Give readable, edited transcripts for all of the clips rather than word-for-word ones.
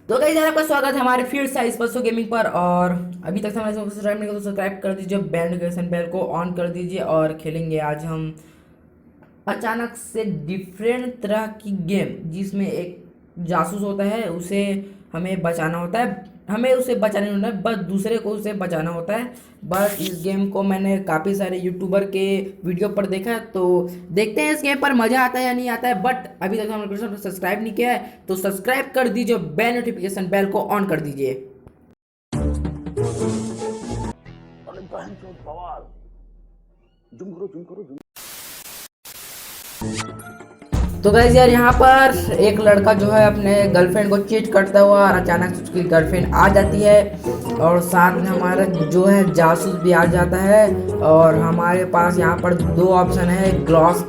तो गाइस यार आपका स्वागत है हमारे फिर से स्पर्शो गेमिंग पर। और अभी तक हमारे चैनल को सब्सक्राइब नहीं किया तो सब्सक्राइब कर दीजिए, बेल नोटिफिकेशन बेल को ऑन कर दीजिए। और खेलेंगे आज हम अचानक से डिफरेंट तरह की गेम, जिसमें एक जासूस होता है, उसे हमें बचाना होता है। हमें उसे बचाना नहीं होता है, बस दूसरे को उसे बचाना होता है। बस इस गेम को मैंने काफ़ी सारे यूट्यूबर के वीडियो पर देखा है, तो देखते हैं इस गेम पर मज़ा आता है या नहीं आता है। बट अभी तक हमने सब्सक्राइब नहीं किया है तो सब्सक्राइब कर दीजिए, बेल नोटिफिकेशन बेल को ऑन कर दीजिए। तो गाइस यार यहाँ पर एक लड़का जो है अपने गर्लफ्रेंड को चीट करता हुआ और अचानक से उसकी गर्लफ्रेंड आ जाती है और साथ में हमारा जो है जासूस भी आ जाता है। और हमारे पास यहाँ पर दो ऑप्शन है, ग्लास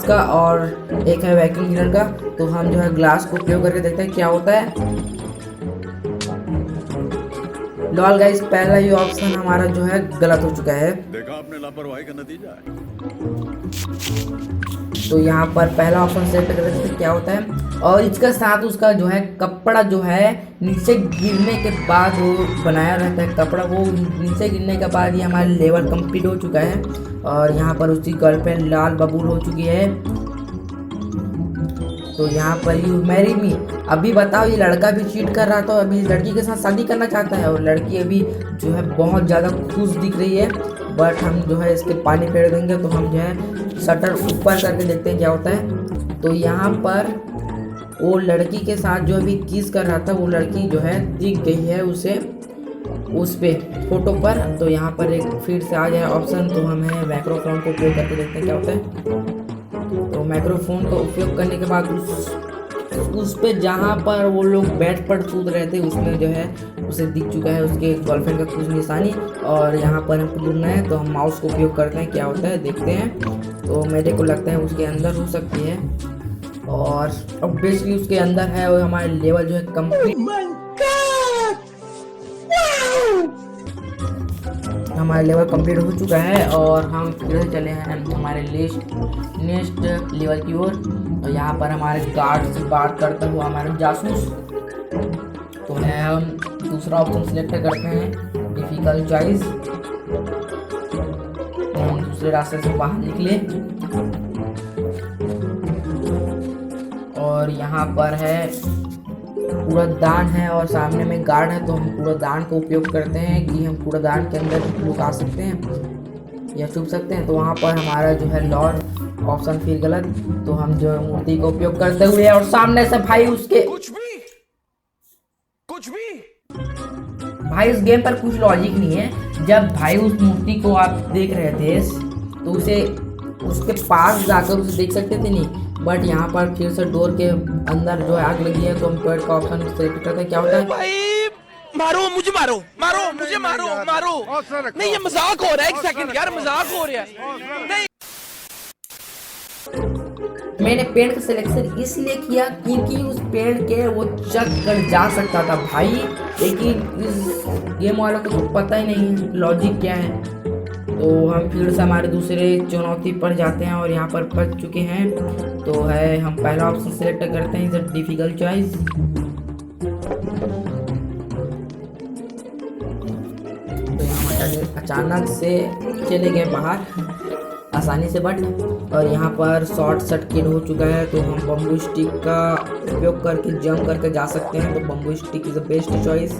का और एक है वैक्यूम क्लीनर का। तो हम जो है ग्लास को उपयोग करके देखते हैं क्या होता है। लॉल गाइस, पहला ये ऑप्शन हमारा जो है गलत हो चुका है। देखा आपने लापरवाही का नतीजा है। तो यहाँ पर पहला ऑप्शन सेलेक्ट कर सकते क्या होता है। और इसके साथ उसका जो है कपड़ा जो है नीचे गिरने के बाद वो बनाया रहता है कपड़ा, वो नीचे गिरने के बाद ये हमारा लेवल कंप्लीट हो चुका है। और यहाँ पर उसकी गर्लफ्रेंड लाल बबूल हो चुकी है। तो यहाँ पर यू मैरी मी। अभी बताओ, ये लड़का भी चीट कर रहा था, अभी लड़की के साथ शादी करना चाहता है और लड़की अभी जो है बहुत ज़्यादा खुश दिख रही है। बट हम जो है इसके पानी फेर देंगे तो हम जो है शटर ऊपर करके देखते हैं क्या होता है। तो यहाँ पर वो लड़की के साथ जो अभी किस कर रहा था वो लड़की जो है दिख गई है उसे उस पे फोटो पर। तो यहाँ पर एक फिर से आ जाए ऑप्शन, तो हमें माइक्रोफोन को उपयोग करके देखते हैं क्या होता है। तो माइक्रोफोन का उपयोग करने के बाद उस पे जहाँ पर वो लोग बेड पर कूद रहे थे उसमें जो है उसे दिख चुका है उसके गर्लफ्रेंड का कुछ निशानी। और यहाँ पर हमको ढूंढना है तो हम माउस को उपयोग करते हैं क्या होता है देखते हैं। तो मेरे को लगता है उसके अंदर हो सकती है और ऑब्वियसली उसके अंदर है और हमारे लेवल जो है कंप्लीट, हमारा लेवल कंप्लीट हो चुका है। और हम फिर से चले हैं हमारे नेक्स्ट लेवल की ओर। और यहाँ पर हमारे गार्ड से बात करता हुआ हमारा जासूस तो है, हम दूसरा ऑप्शन सिलेक्ट करते हैं डिफिकल्ट चॉइस। तो हम दूसरे रास्ते से बाहर निकले और यहाँ पर है कूड़ादान है और सामने में गार्ड है। तो हम कूड़ादान का उपयोग करते हैं कि हम कूड़ादान के अंदर लुका सकते हैं या छुप सकते हैं। तो वहाँ पर हमारा जो है लॉर्ड ऑप्शन फिर गलत। तो हम जो है मूर्ति का उपयोग करते हुए और सामने से भाई उसके कुछ भी भाई इस गेम पर कुछ लॉजिक नहीं है। जब भाई उस मूर्ति को आप देख रहे थे तो उसे उसके पास जाकर उसे देख सकते थे नहीं, बट यहाँ पर फिर से डोर के अंदर जो है आग लगी है। तो हम पेड़ का ऑप्शन सेलेक्ट करते हैं क्या होता है। भाई मारो मुझे, मारो नहीं, ये मजाक हो रहा है। एक सेकंड यार, मजाक हो रहा है। नहीं, मैंने पेड़ का सिलेक्शन इसलिए किया क्योंकि उस पेड़ के वो चढ़ कर जा सकता था भाई, लेकिन इस गेम वालों को तो पता ही नहीं है लॉजिक क्या है। तो हम फिर से हमारे दूसरे चुनौती पर जाते हैं और यहाँ पर फंस चुके हैं। तो है हम पहला ऑप्शन सेलेक्ट करते हैं, इधर डिफिकल्ट चॉइस। तो यहाँ अचानक से चले गए बाहर आसानी से, बट और यहाँ पर शॉर्ट सर्किट हो चुका है। तो हम बम्बू स्टिक का उपयोग करके जंप करके जा सकते हैं। तो bamboo stick is the best choice.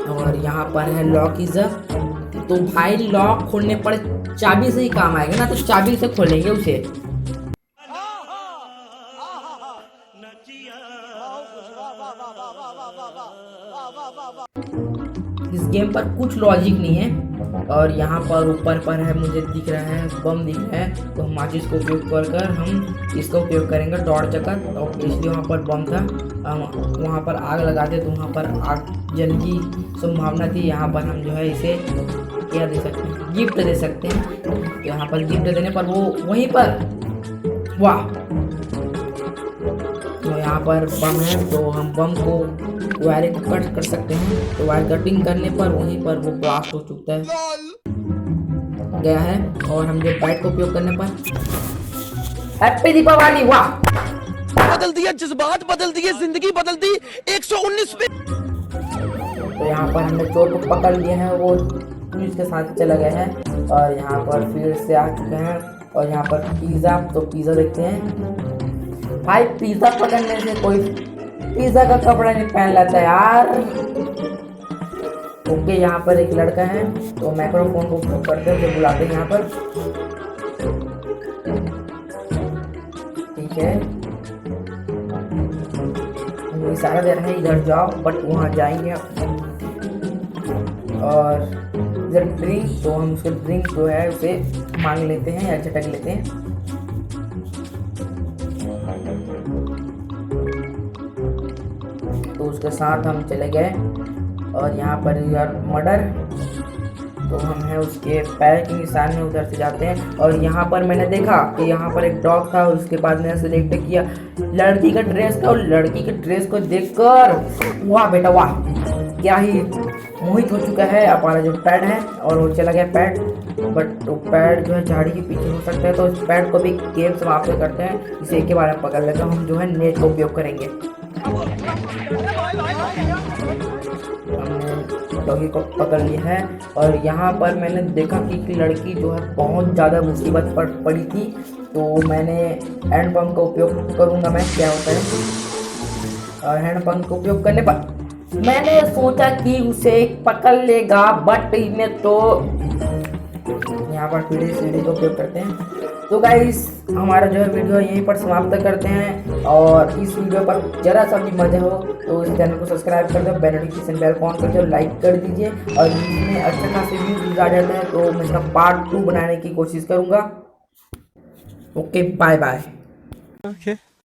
और यहाँ पर है लॉक इज तो भाई लॉक खोलने पर चाबी से ही काम आएगा ना, तो चाबी से खोलेंगे उसे। इस गेम पर कुछ लॉजिक नहीं है। और यहाँ पर ऊपर पर है मुझे दिख रहा है बम दिख रहा है। तो हम माचिस को उपयोग कर हम इसका उपयोग करेंगे टॉर्च का। तो इसलिए वहाँ पर बम था, वहाँ पर आग लगाते तो वहाँ पर आग जलने की संभावना थी। यहाँ पर हम जो है इसे क्या दे सकते हैं, गिफ्ट दे सकते हैं। तो यहाँ पर गिफ्ट देने पर वो वहीं पर वाह, तो यहाँ पर बम है तो हम बम को वायरिंग कट कर सकते हैं। तो वायर कटिंग करने पर वहीं पर वो ब्लास्ट हो चुका है गया है। और हम जो बाइट का उपयोग करने पर हैप्पी दीपावली, वाह। बदल दिया, जज्बात बदल दिए, जिंदगी बदल दी 119 पे। तो यहाँ पर हमने चोर को पकड़ लिए हैं, वो पुलिस के साथ चला गया है और यहाँ पर फिर से आ चुके हैं। और यहाँ पर पिज़्ज़ा, तो पिज़्ज़ा देखते हैं भाई। पिज़्ज़ा पकड़ने से कोई पिज़्ज़ा का कपड़ा नहीं पहन लेता यार। ओके, यहाँ पर एक लड़का है, तो माइक्रोफोन को उपयोग करते हैं, तो बुलाते हैं यहाँ पर। ठीक है, इशारा दे रहे हैं इधर जाओ, बट वहाँ जाएंगे। और इधर ड्रिंक, तो हम उसके ड्रिंक जो है उसे मांग लेते हैं या झटक लेते हैं। तो उसके साथ हम चले गए और यहाँ पर यार मर्डर, तो हम है उसके पैर के निशान में उधर से जाते हैं। और यहाँ पर मैंने देखा कि यहाँ पर एक डॉग था, उसके बाद मैंने सेलेक्ट किया लड़की का ड्रेस का, और लड़की के ड्रेस को देखकर वाह बेटा वाह, क्या ही मोहित हो चुका है हमारा जो पैड है। और वो चला गया पैड, बट वो पैड जो है झाड़ी के पीछे हो सकता है, तो इस पैड को भी गेम समाप्त करते हैं। इसे एक के बारे में पकड़ लेते हैं, हम जो है नेट का उपयोग करेंगे। हमने डॉगी को पकड़ लिया है और यहाँ पर मैंने देखा कि लड़की जो है बहुत ज़्यादा मुसीबत पर पड़ी थी, तो मैंने हैंड पंप का उपयोग करूँगा मैं, क्या होता है। और हैंड पंप का उपयोग करने पर मैंने सोचा कि उसे पकड़ लेगा, बट इन्हें तो यहाँ पर सीढ़ी का उपयोग करते हैं। तो गाइस, हमारा जो है वीडियो यहीं पर समाप्त करते हैं। और इस वीडियो पर जरा सा भी मजा हो तो इस चैनल को सब्सक्राइब कर दो, बेल नोटिफिकेशन बेल ऑन कर दो, लाइक कर दीजिए। और इसमें अच्छे खासे व्यूज आ जाते हैं तो मैं इसका पार्ट 2 बनाने की कोशिश करूँगा। Okay, bye bye.